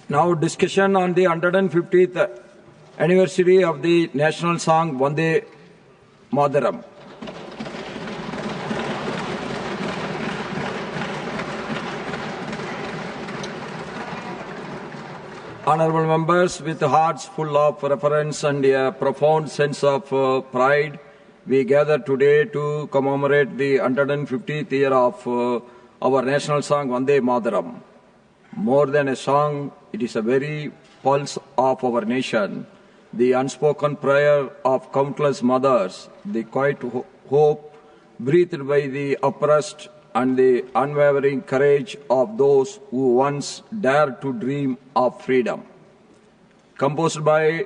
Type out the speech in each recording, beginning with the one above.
Now discussion on the 150th anniversary of the national song Vande Mataram. Honorable members, with hearts full of reverence and a profound sense of pride, we gather today to commemorate the 150th year of our national song Vande Mataram. More than a song, it is a very pulse of our nation, the unspoken prayer of countless mothers, the quiet hope breathed by the oppressed, and the unwavering courage of those who once dared to dream of freedom. Composed by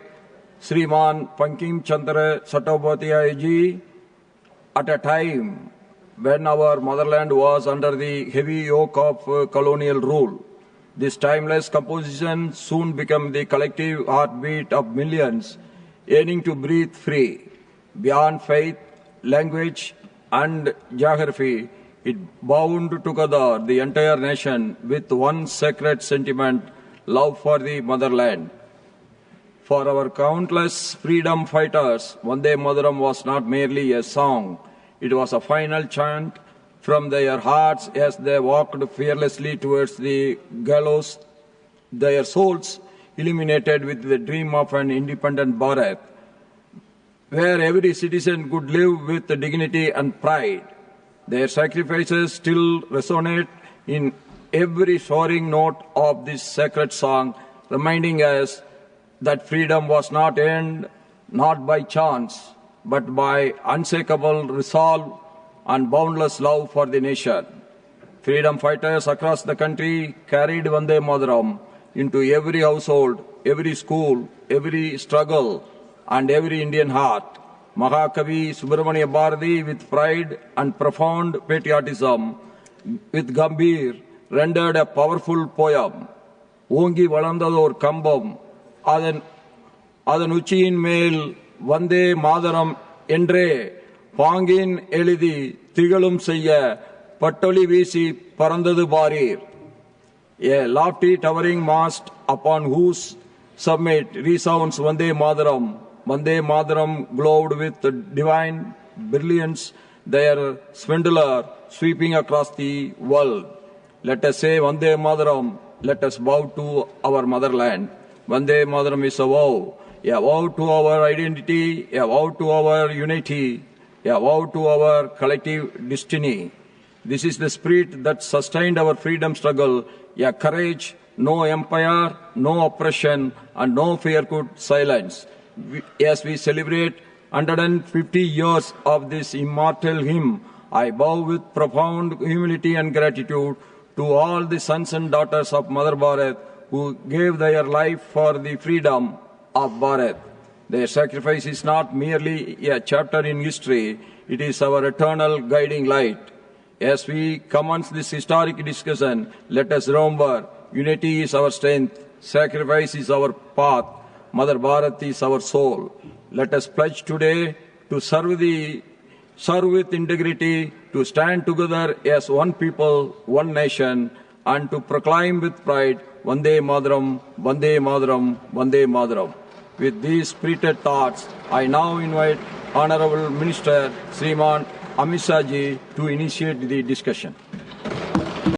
Sriman Bankim Chandra Chattopadhyay ji at a time when our motherland was under the heavy yoke of colonial rule. This timeless composition soon became the collective heartbeat of millions yearning to breathe free. Beyond faith, language, and geography, it bound together the entire nation with one sacred sentiment, love for the motherland. For our countless freedom fighters, Vande Mataram was not merely a song, it was a final chant from their hearts as they walked fearlessly towards the gallows, their souls illuminated with the dream of an independent Bharat, where every citizen could live with dignity and pride. Their sacrifices still resonate in every soaring note of this sacred song, reminding us that freedom was not earned not by chance, but by unshakable resolve and boundless love for the nation. Freedom fighters across the country carried Vande Mataram into every household, every school, every struggle, and every Indian heart. Mahakavi Subramania Bharati, with pride and profound patriotism, with Gambhir, rendered a powerful poem. Ongi Valandador Kambam, அதன் உச்சியின் மேல் வந்தே மாதரம் என்றே பாங்கின் எழுதி திகழும் செய்ய பட்டொலி வீசி பறந்தது பாரீர். A lofty towering mast upon whose summit resounds Vande Mataram. Vande Mataram glowed with divine brilliance, their splendor sweeping across the world. Let us say Vande Mataram, let us bow to our motherland. Vande Mataram is a vow to our identity, a vow to our unity, a vow to our collective destiny. This is the spirit that sustained our freedom struggle, a courage, no empire, no oppression, and no fear could silence. As we celebrate 150 years of this immortal hymn, I bow with profound humility and gratitude to all the sons and daughters of Mother Bharat who gave their life for the freedom of Bharat. Their sacrifice is not merely a chapter in history, it is our eternal guiding light. As we commence this historic discussion, let us remember unity is our strength, sacrifice is our path, Mother Bharat is our soul. Let us pledge today to serve with integrity, to stand together as one people, one nation, and to proclaim with pride, Vande Mataram, Vande Mataram, Vande Mataram. With these spirited thoughts, I now invite Honorable Minister Sriman Amit Shah ji to initiate the discussion.